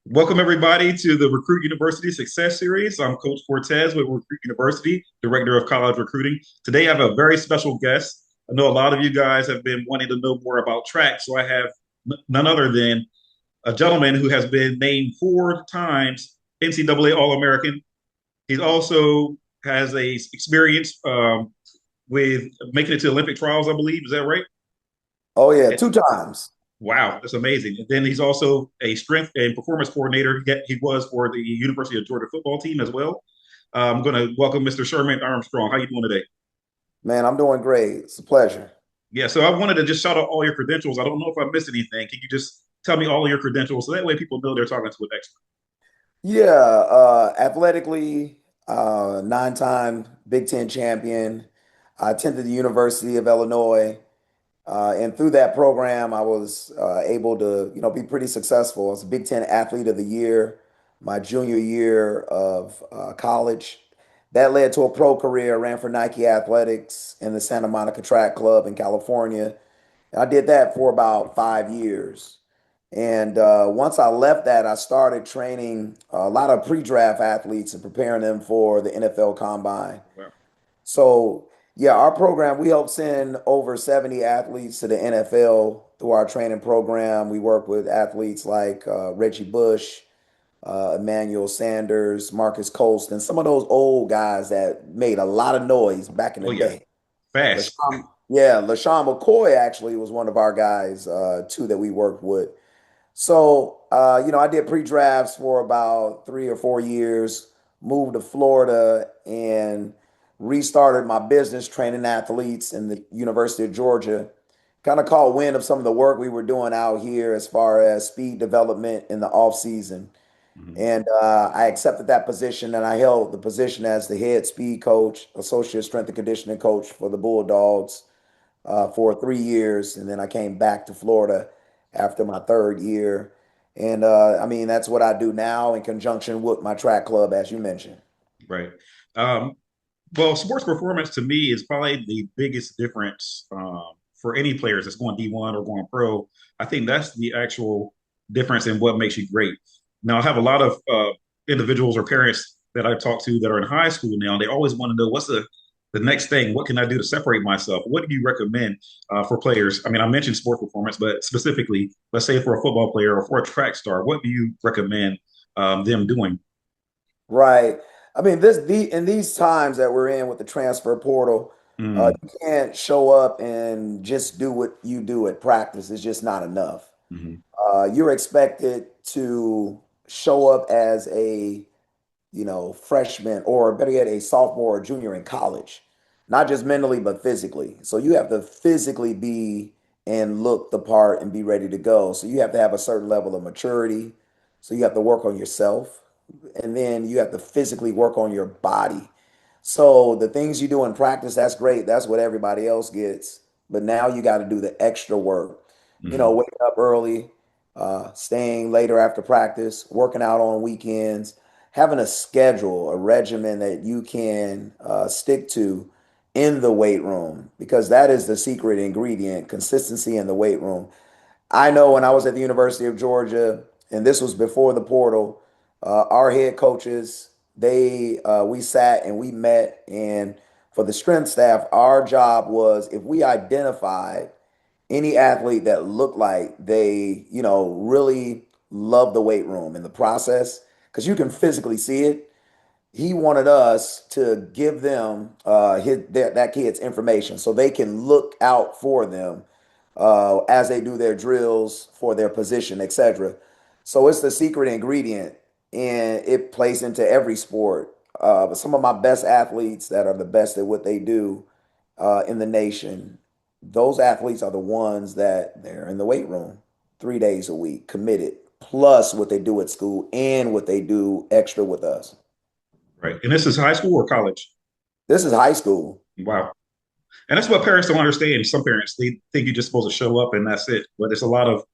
Welcome, everybody, to the Recruit University Success Series. I'm Coach Cortez with Recruit University, Director of College Recruiting. Today, I have a very special guest. I know a lot of you guys have been wanting to know more about track, so I have none other than a gentleman who has been named 4 times NCAA All American. He also has a experience with making it to Olympic trials, I believe. Is that right? Oh yeah, two times. Wow, that's amazing. And then he's also a strength and performance coordinator. He was for the University of Georgia football team as well. I'm going to welcome Mr. Sherman Armstrong. How you doing today? Man, I'm doing great. It's a pleasure. Yeah, so I wanted to just shout out all your credentials. I don't know if I missed anything. Can you just tell me all of your credentials so that way people know they're talking to an expert? Yeah, athletically, 9-time Big Ten champion. I attended the University of Illinois, and through that program, I was able to, be pretty successful. I was a Big Ten Athlete of the Year my junior year of college. That led to a pro career. Ran for Nike Athletics in the Santa Monica Track Club in California. I did that for about 5 years. And once I left that, I started training a lot of pre-draft athletes and preparing them for the NFL Combine. Wow. So, yeah, our program, we help send over 70 athletes to the NFL through our training program. We work with athletes like Reggie Bush, Emmanuel Sanders, Marcus Colston, some of those old guys that made a lot of noise back in the Oh, yeah. day. Fast. LaShawn McCoy actually was one of our guys too that we worked with. So I did pre-drafts for about 3 or 4 years, moved to Florida and restarted my business training athletes in the University of Georgia. Kind of caught wind of some of the work we were doing out here as far as speed development in the off season. Mhm. And I accepted that position and I held the position as the head speed coach, associate strength and conditioning coach for the Bulldogs for 3 years, and then I came back to Florida after my third year. And I mean, that's what I do now in conjunction with my track club, as you mentioned. Right. Um, well, sports performance to me is probably the biggest difference for any players that's going D1 or going pro. I think that's the actual difference in what makes you great. Now, I have a lot of individuals or parents that I talk to that are in high school now. They always want to know what's the next thing. What can I do to separate myself? What do you recommend for players? I mean, I mentioned sports performance, but specifically, let's say for a football player or for a track star, what do you recommend them doing? Right. I mean, in these times that we're in with the transfer portal, Mm, you can't show up and just do what you do at practice. It's just not enough. mhm. You're expected to show up as a freshman or better yet, a sophomore or junior in college, not just mentally, but physically. So you have to physically be and look the part and be ready to go. So you have to have a certain level of maturity. So you have to work on yourself and then you have to physically work on your body. So the things you do in practice, that's great. That's what everybody else gets. But now you got to do the extra work. Mhm. Waking up early, staying later after practice, working out on weekends, having a schedule, a regimen that you can stick to in the weight room, because that is the secret ingredient, consistency in the weight room. I know when I was at the University of Georgia, and this was before the portal, our head coaches, we sat and we met, and for the strength staff, our job was if we identified any athlete that looked like they, really love the weight room in the process, because you can physically see it. He wanted us to give them that kid's information so they can look out for them as they do their drills for their position, etc. So it's the secret ingredient, and it plays into every sport. But some of my best athletes that are the best at what they do in the nation, those athletes are the ones that they're in the weight room 3 days a week, committed, plus what they do at school and what they do extra with us. Right. And this is high school or college? This is high school. Wow. And that's what parents don't understand. Some parents, they think you're just supposed to show up and that's it. But there's a lot of,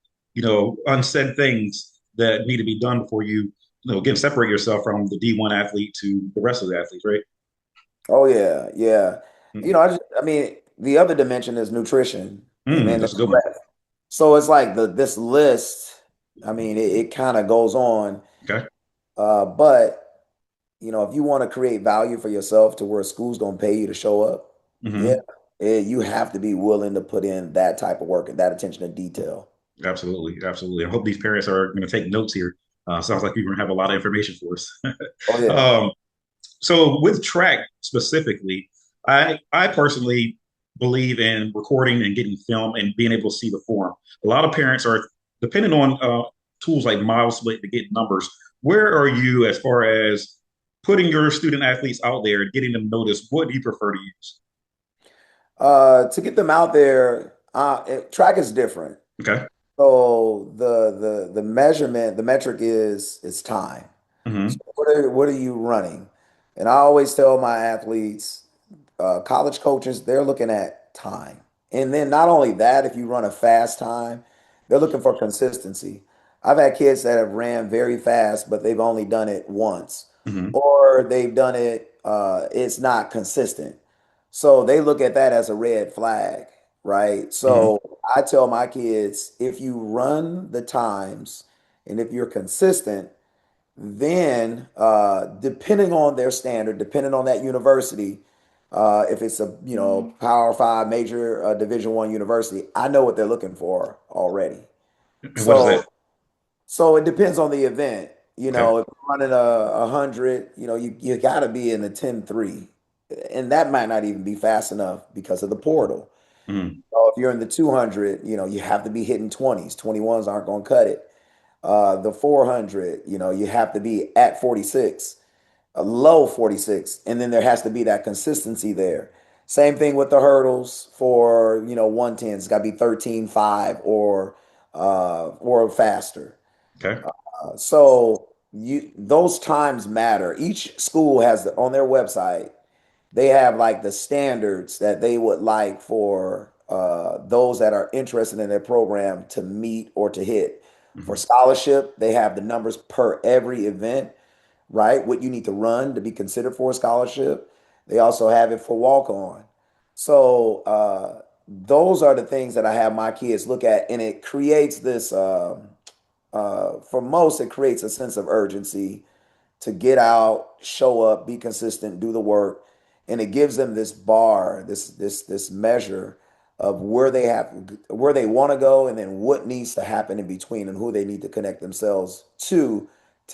unsaid things that need to be done before again, separate yourself from the D1 athlete to the rest of the athletes, right? Oh yeah, yeah. Mm, I mean, the other dimension is nutrition, and then that's a there's good one. rest. So it's like this list. I mean, it kind of goes on. Okay. But if you want to create value for yourself to where school's gonna pay you to show up, yeah, Hmm. you have to be willing to put in that type of work and that attention to detail. Absolutely. Absolutely. I hope these parents are going to take notes here. Sounds like you're going to have a lot of information for us. Oh yeah. um, so with track specifically, I personally believe in recording and getting film and being able to see the form. A lot of parents are depending on tools like Mile Split to get numbers. Where are you as far as putting your student athletes out there and getting them noticed? What do you prefer to use? To get them out there, track is different. Okay. So the measurement, the metric is time. So Hmm. what are you running? And I always tell my athletes, college coaches, they're looking at time. And then not only that, if you run a fast time, they're looking for consistency. I've had kids that have ran very fast, but they've only done it once, Hmm. or they've done it, it's not consistent. So they look at that as a red flag, right? Hmm. So I tell my kids, if you run the times and if you're consistent, then, depending on their standard, depending on that university, if it's a Power Five major Division One university, I know what they're looking for already. And what is So that? so it depends on the event. Okay. If you're running a hundred, you got to be in the 10-3, and that might not even be fast enough because of the portal. Hmm. So if you're in the 200, you have to be hitting 20s. 21s aren't going to cut it. The 400, you have to be at 46, a low 46, and then there has to be that consistency there. Same thing with the hurdles for, 110s. It's got to be 13.5 or faster. Okay. So those times matter. Each school has on their website, they have like the standards that they would like for those that are interested in their program to meet or to hit. For Hmm. scholarship, they have the numbers per every event, right? What you need to run to be considered for a scholarship. They also have it for walk on. So those are the things that I have my kids look at, and it creates this. For most, it creates a sense of urgency to get out, show up, be consistent, do the work, and it gives them this bar, this measure of where they want to go, and then what needs to happen in between, and who they need to connect themselves to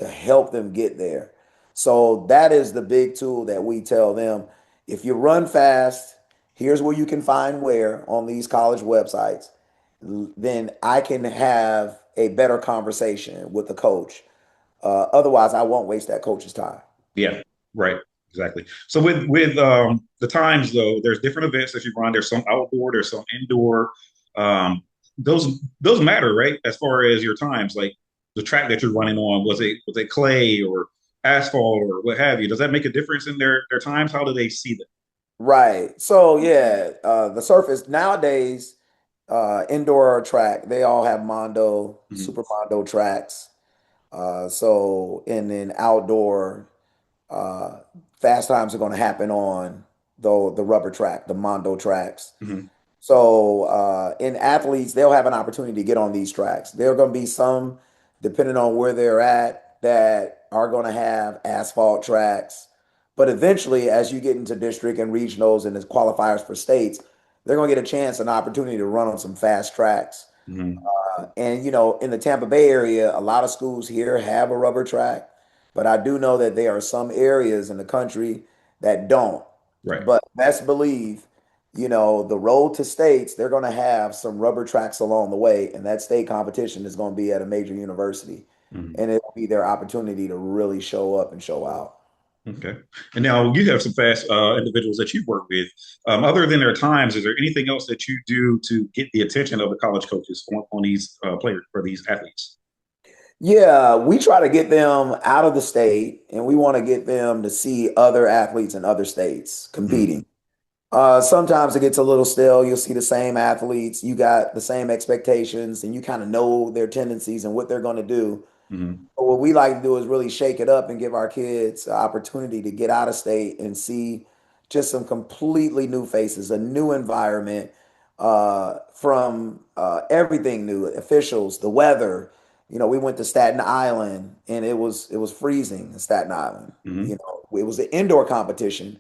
help them get there. So that is the big tool that we tell them. If you run fast, here's where you can find where on these college websites. Then I can have a better conversation with the coach. Otherwise, I won't waste that coach's time. Yeah, right. Exactly. So with the times though, there's different events that you run. There's some outdoor, there's some indoor. Um, those matter, right? As far as your times, like the track that you're running on, was it clay or asphalt or what have you? Does that make a difference in their times? How do they see that? Right. So yeah, the surface nowadays, indoor track, they all have Mondo, Mhm. Super Mondo tracks. So and then outdoor, uh, fast times are going to happen on the rubber track, the Mondo tracks. Mhm. So, in athletes, they'll have an opportunity to get on these tracks. There are going to be some, depending on where they're at, that are going to have asphalt tracks. But eventually, as you get into district and regionals and as qualifiers for states, they're going to get a chance, an opportunity to run on some fast tracks. Mhm. And in the Tampa Bay area, a lot of schools here have a rubber track, but I do know that there are some areas in the country that don't. Right. But best believe, the road to states, they're going to have some rubber tracks along the way, and that state competition is going to be at a major university, Mhm. and it'll be their opportunity to really show up and show out. Okay. And now you have some fast individuals that you work with. Other than their times, is there anything else that you do to get the attention of the college coaches on these players or these athletes? Yeah, we try to get them out of the state, and we want to get them to see other athletes in other states Mhm. competing. Sometimes it gets a little stale. You'll see the same athletes, you got the same expectations, and you kind of know their tendencies and what they're going to do. Mhm. But what we like to do is really shake it up and give our kids an opportunity to get out of state and see just some completely new faces, a new environment from everything new, officials, the weather. We went to Staten Island and it was freezing in Staten Island. Hmm. It was an indoor competition,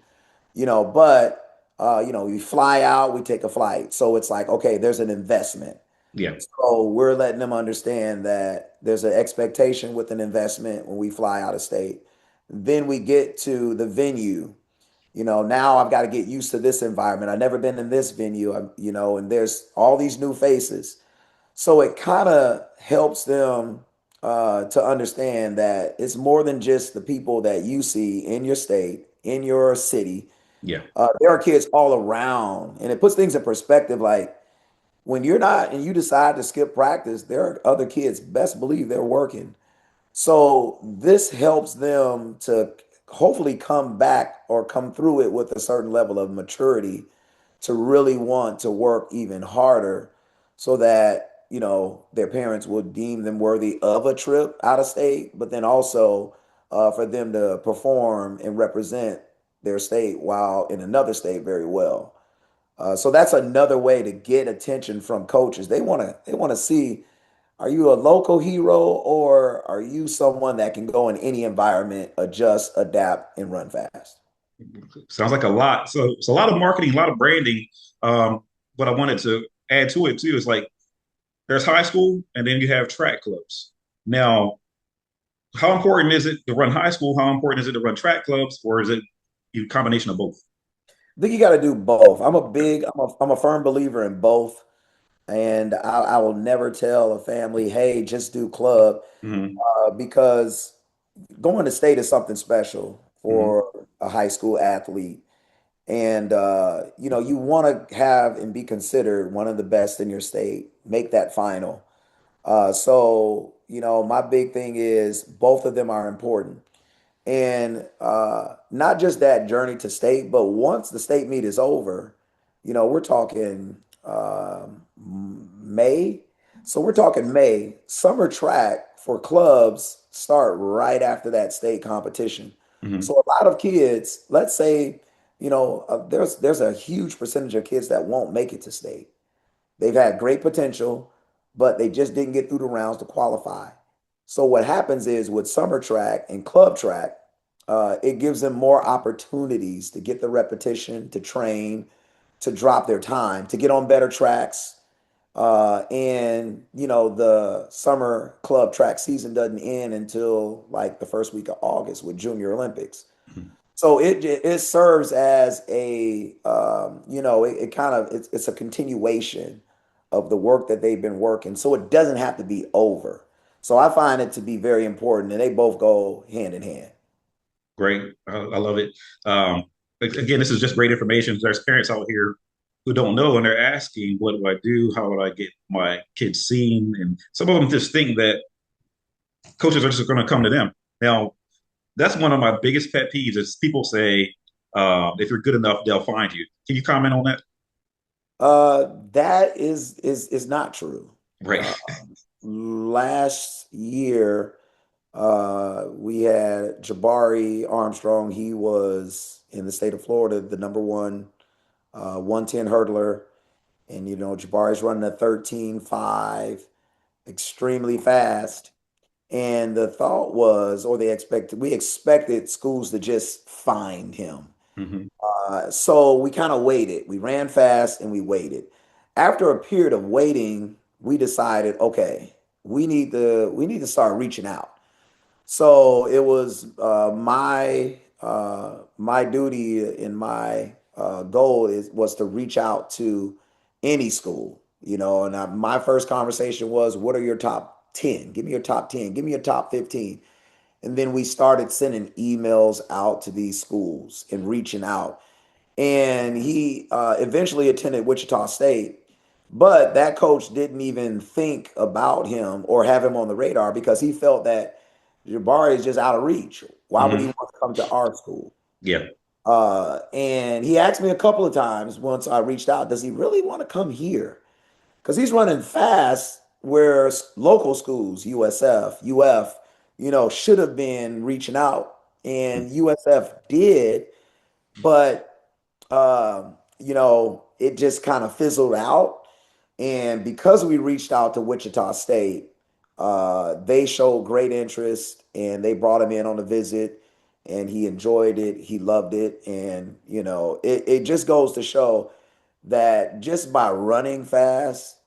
but we fly out, we take a flight. So it's like, okay, there's an investment. Yeah. So we're letting them understand that there's an expectation with an investment when we fly out of state. Then we get to the venue. Now I've got to get used to this environment. I've never been in this venue, and there's all these new faces. So it kind of helps them to understand that it's more than just the people that you see in your state, in your city. Yeah. There are kids all around, and it puts things in perspective. Like when you're not and you decide to skip practice, there are other kids. Best believe they're working. So this helps them to hopefully come back or come through it with a certain level of maturity to really want to work even harder so that, their parents will deem them worthy of a trip out of state, but then also for them to perform and represent their state while in another state very well. So that's another way to get attention from coaches. They want to see, are you a local hero or are you someone that can go in any environment, adjust, adapt, and run fast? Sounds like a lot. So it's a lot of marketing, a lot of branding. What I wanted to add to it too is like there's high school and then you have track clubs. Now, how important is it to run high school? How important is it to run track clubs, or is it a combination of both? I think you got to do both. I'm a firm believer in both, and I will never tell a family, hey, just do club, Hmm. because going to state is something special Hmm. for a high school athlete. And you want to have and be considered one of the best in your state. Make that final. So my big thing is both of them are important. And not just that journey to state, but once the state meet is over, we're talking May. So we're talking May. Summer track for clubs start right after that state competition. Hmm. So a lot of kids, let's say, there's a huge percentage of kids that won't make it to state. They've had great potential, but they just didn't get through the rounds to qualify. So what happens is with summer track and club track, it gives them more opportunities to get the repetition, to train, to drop their time, to get on better tracks. And the summer club track season doesn't end until like the first week of August with Junior Olympics. So it serves as it kind of it's a continuation of the work that they've been working. So it doesn't have to be over. So I find it to be very important, and they both go hand in hand. Great. I love it. Again, this is just great information. There's parents out here who don't know and they're asking, what do I do? How do I get my kids seen? And some of them just think that coaches are just going to come to them. Now, that's one of my biggest pet peeves is people say, if you're good enough, they'll find you. Can you comment on that? That is not true. Right. Uh, Last year, we had Jabari Armstrong. He was in the state of Florida, the number one 110 hurdler. And, Jabari's running a 13.5, extremely fast. And the thought was, or we expected schools to just find him. Hmm. So we kind of waited. We ran fast and we waited. After a period of waiting, we decided, okay, we need to start reaching out. So it was my duty and my goal was to reach out to any school, And my first conversation was, what are your top 10? Give me your top 10. Give me your top 15. And then we started sending emails out to these schools and reaching out. And he eventually attended Wichita State, but that coach didn't even think about him or have him on the radar because he felt that Jabari is just out of reach. Why would he Hmm. want to come to our school? Yeah. And he asked me a couple of times once I reached out, does he really want to come here? Because he's running fast where local schools, USF, UF, should have been reaching out. And USF did, but it just kind of fizzled out. And because we reached out to Wichita State, They showed great interest and they brought him in on a visit and he enjoyed it. He loved it. And, it just goes to show that just by running fast,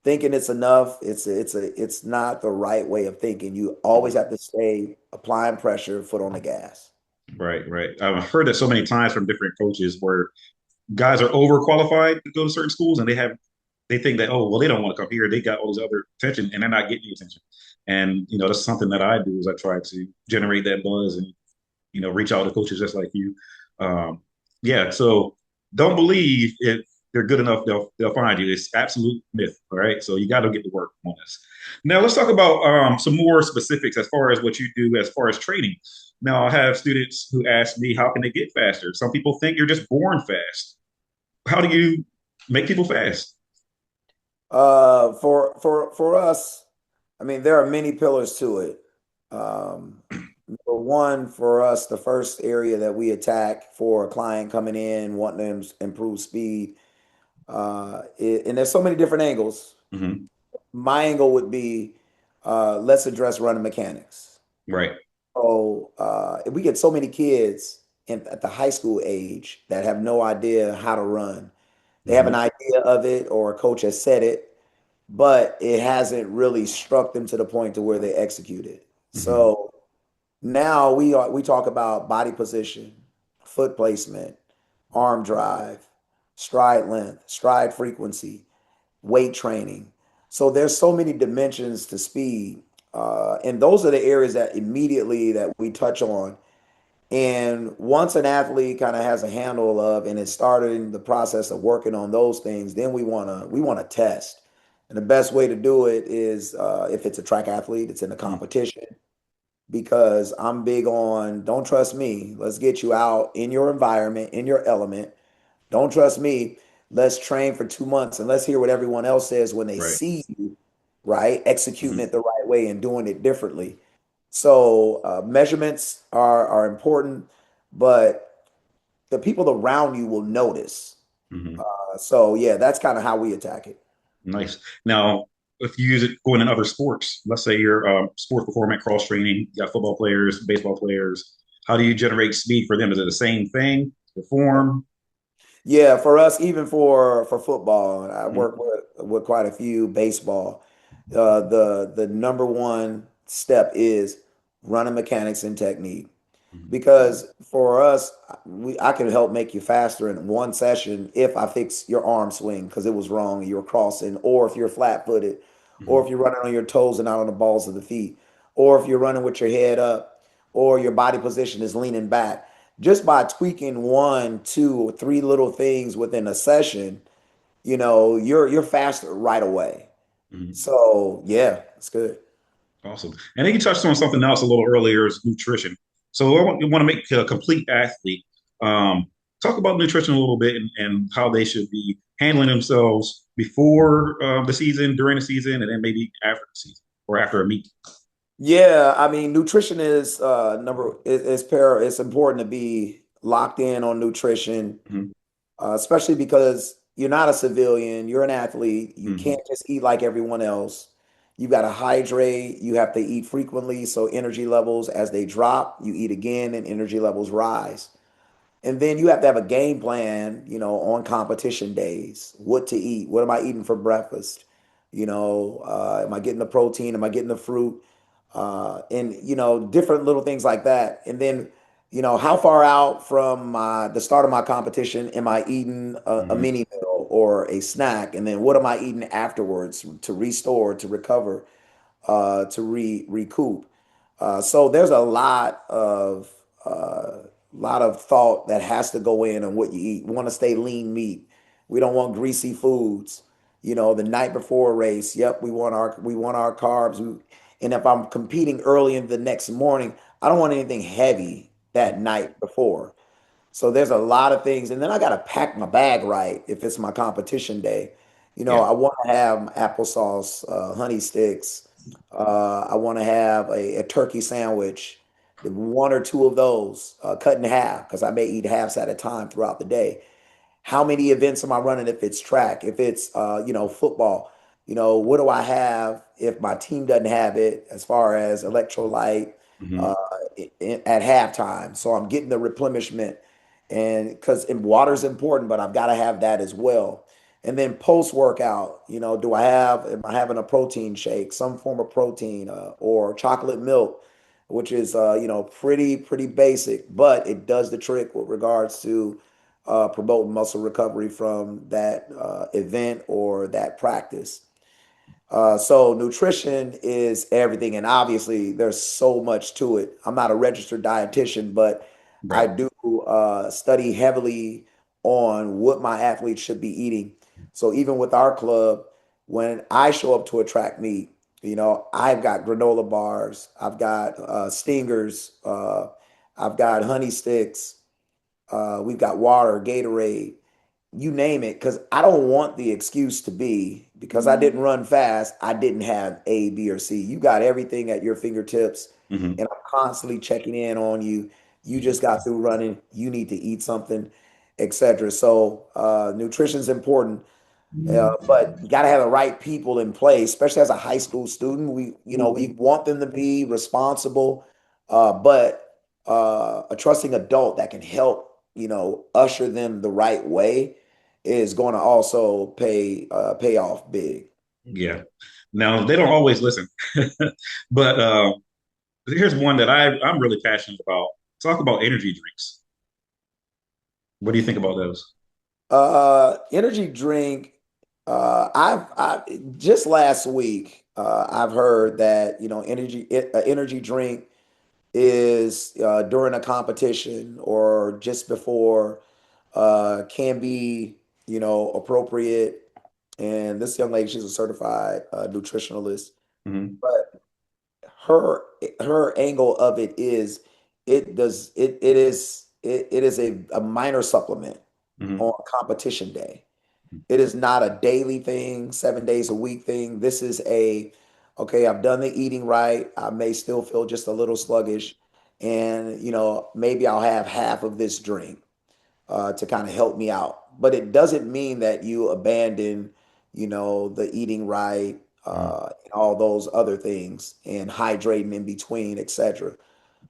thinking it's enough, it's not the right way of thinking. You always have to stay applying pressure, foot on the gas. Right, right. I've heard that so many times from different coaches where guys are overqualified to go to certain schools and they think that, oh, well, they don't want to come here. They got all this other attention and they're not getting the attention. And, that's something that I do is I try to generate that buzz and, reach out to coaches just like you. Um, yeah. So don't believe if they're good enough, they'll find you. It's absolute myth. All right. So you got to get to work on this. Now let's talk about some more specifics as far as what you do as far as training. Now I have students who ask me, how can they get faster? Some people think you're just born fast. How do you make people fast? For us, I mean, there are many pillars to it. Number one, for us, the first area that we attack for a client coming in wanting to improve speed, and there's so many different angles. Hmm. My angle would be, let's address running mechanics. Right. So we get so many kids at the high school age that have no idea how to run. They have an Hmm. idea of it, or a coach has said it, but it hasn't really struck them to the point to where they execute it. Hmm. So now we talk about body position, foot placement, arm drive, stride length, stride frequency, weight training. So there's so many dimensions to speed, and those are the areas that immediately that we touch on. And once an athlete kind of has a handle of and is starting the process of working on those things, then we wanna test. And the best way to do it is if it's a track athlete, it's in a competition because I'm big on don't trust me. Let's get you out in your environment, in your element. Don't trust me. Let's train for 2 months and let's hear what everyone else says when they Right. see you, right? Executing Hmm. it the right way and doing it differently. So measurements are important, but the people around you will notice. Hmm. So yeah, that's kind of how we attack it. Nice. Now, if you use it going in other sports, let's say you're sports performance, cross training, you got football players, baseball players. How do you generate speed for them? Is it the same thing? The form? Yeah, for us, even for football, and I Hmm. work with quite a few baseball. The number one step is running mechanics and technique. Hmm. Because for us, I can help make you faster in one session if I fix your arm swing because it was wrong and you were crossing, or if you're flat footed, or if Hmm. you're running on your toes and not on the balls of the feet, or if you're running with your head up, or your body position is leaning back. Just by tweaking one, two, or three little things within a session, you're faster right away. Hmm. So yeah, it's good. Awesome. And then you touched on something else a little earlier is nutrition. So you want to make a complete athlete. Um, talk about nutrition a little bit and how they should be handling themselves before the season, during the season, and then maybe after the season or after a meet. Yeah, I mean, nutrition is it's important to be locked in on nutrition, Hmm. especially because you're not a civilian, you're an athlete. You Hmm. can't just eat like everyone else. You got to hydrate, you have to eat frequently so energy levels as they drop, you eat again and energy levels rise. And then you have to have a game plan, on competition days, what to eat. What am I eating for breakfast? Am I getting the protein? Am I getting the fruit? And different little things like that. And then, how far out from the start of my competition am I eating a Hmm. mini meal or a snack? And then what am I eating afterwards to restore, to recover, to recoup? So there's a lot of thought that has to go in on what you eat. We want to stay lean meat. We don't want greasy foods. The night before a race, yep, we want our carbs. And if I'm competing early in the next morning, I don't want anything heavy that night before. So there's a lot of things. And then I got to pack my bag right if it's my competition day. Yeah. I want to have applesauce, honey sticks. I want to have a turkey sandwich, one or two of those cut in half because I may eat halves at a time throughout the day. How many events am I running if it's track, if it's football? what do I have if my team doesn't have it as far as electrolyte uh, Hmm. at halftime? So I'm getting the replenishment, and because water is important, but I've got to have that as well. And then post workout, am I having a protein shake, some form of protein, or chocolate milk, which is pretty basic, but it does the trick with regards to promoting muscle recovery from that event or that practice. So nutrition is everything, and obviously there's so much to it. I'm not a registered dietitian, but I Right. do study heavily on what my athletes should be eating. So even with our club, when I show up to a track meet, I've got granola bars, I've got stingers, I've got honey sticks, we've got water, Gatorade, you name it, because I don't want the excuse to be because I didn't run fast, I didn't have A, B, or C. You got everything at your fingertips, Hmm. and I'm constantly checking in on you. You just got through running, you need to eat something, etc. So, nutrition's important. But you got to have the right people in place, especially as a high school student. We want them to be responsible, but a trusting adult that can help, usher them the right way is going to also pay off big. Yeah. Now they don't always listen, but here's one that I'm really passionate about. Talk about energy drinks. What do you think about those? Energy drink. I just last week, I've heard that energy drink is during a competition or just before can be appropriate. And this young lady, she's a certified nutritionalist, Hmm. but her her angle of it is it is a minor supplement Hmm. on competition day. It is not a daily thing, 7 days a week thing. This is okay, I've done the eating right. I may still feel just a little sluggish. And, maybe I'll have half of this drink to kind of help me out. But it doesn't mean that you abandon, the eating right, and all those other things and hydrating in between, etc.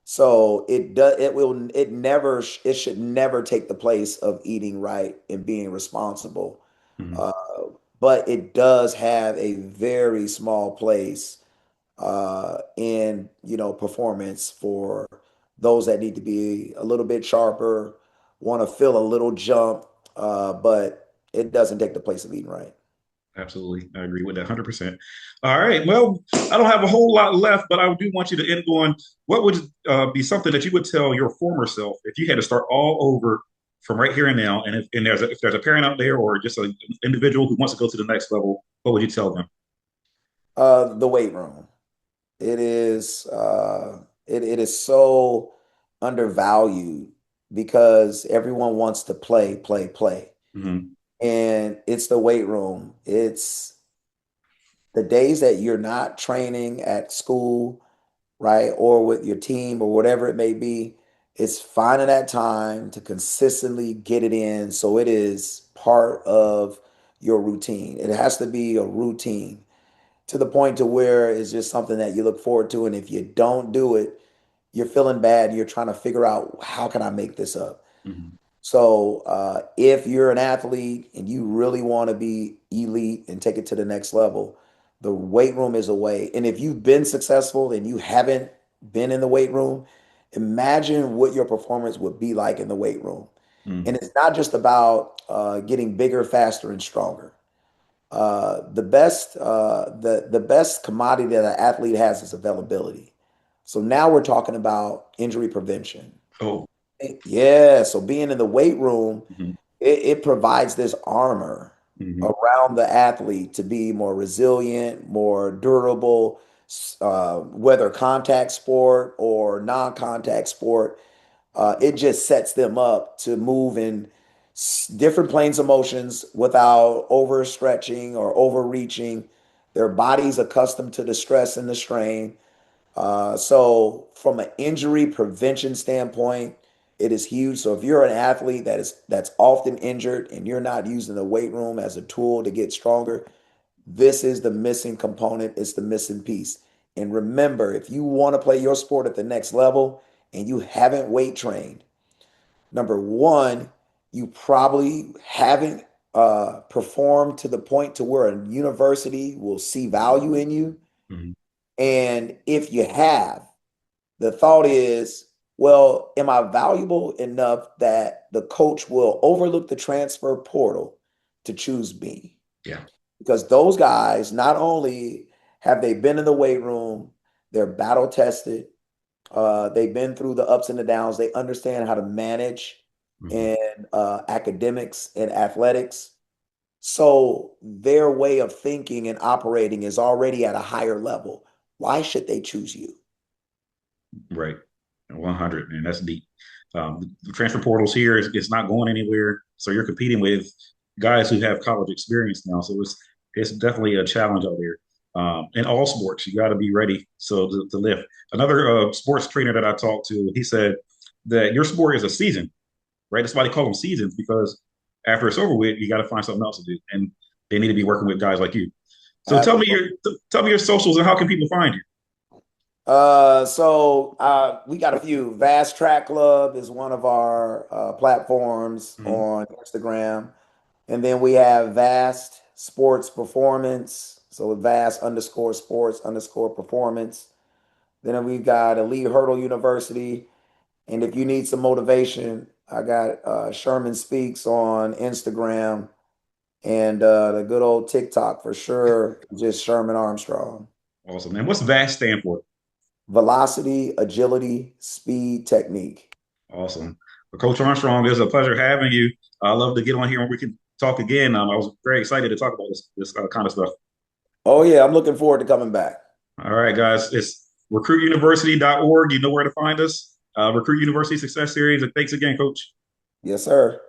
So it should never take the place of eating right and being responsible. Hmm. Uh, but it does have a very small place in performance for those that need to be a little bit sharper, want to feel a little jump, but it doesn't take the place of eating right. Absolutely. I agree with that 100%. All right. Well, I don't have a whole lot left, but I do want you to end on what would be something that you would tell your former self if you had to start all over from right here and now. And if there's a parent out there or just an individual who wants to go to the next level, what would you tell them? The weight room. It is so undervalued because everyone wants to play, play, play. Hmm. And it's the weight room. It's the days that you're not training at school, right? Or with your team or whatever it may be. It's finding that time to consistently get it in so it is part of your routine. It has to be a routine to the point to where it's just something that you look forward to. And if you don't do it, you're feeling bad. You're trying to figure out how can I make this up? Hmm. So if you're an athlete and you really want to be elite and take it to the next level, the weight room is a way. And if you've been successful and you haven't been in the weight room, imagine what your performance would be like in the weight room. And Hmm. it's not just about getting bigger, faster, and stronger. The best commodity that an athlete has is availability. So now we're talking about injury prevention. Oh. Yeah, so being in the weight room, Hmm. it provides this armor Hmm. around the athlete to be more resilient, more durable, whether contact sport or non-contact sport. It just sets them up to move in different planes of motions without overstretching or overreaching. Their body's accustomed to the stress and the strain. So from an injury prevention standpoint, it is huge. So if you're an athlete that's often injured and you're not using the weight room as a tool to get stronger, This is the missing component, it's the missing piece. And remember, if you want to play your sport at the next level and you haven't weight trained, number one, you probably haven't performed to the point to where a university will see value in you. Mhm. And if you have, the thought is, well, am I valuable enough that the coach will overlook the transfer portal to choose me? Yeah. Because those guys, not only have they been in the weight room, they're battle tested, they've been through the ups and the downs, they understand how to manage Mhm. in academics and athletics. So their way of thinking and operating is already at a higher level. Why should they choose you? Right. 100, and that's deep. The transfer portals here is it's not going anywhere. So you're competing with guys who have college experience now. So it's definitely a challenge out there. In all sports, you got to be ready to lift. Another sports trainer that I talked to, he said that your sport is a season, right? That's why they call them seasons because after it's over with, you got to find something else to do, and they need to be working with guys like you. So Absolutely. tell me your socials and how can people find you? We got a few. Vast Track Club is one of our platforms Mhm. on Instagram. And then we have Vast Sports Performance. So Vast underscore sports underscore performance. Then we've got Elite Hurdle University. And if you need some motivation, I got Sherman Speaks on Instagram and the good old TikTok for sure, just Sherman Armstrong. Awesome. And what's VAST stand for? Velocity, agility, speed, technique. Awesome. Well, Coach Armstrong, it's a pleasure having you. I love to get on here and we can talk again. I was very excited to talk about this kind of stuff. Oh, yeah, I'm looking forward to coming back. All right, guys. It's recruituniversity.org. You know where to find us. Recruit University Success Series. And thanks again, Coach. Yes, sir.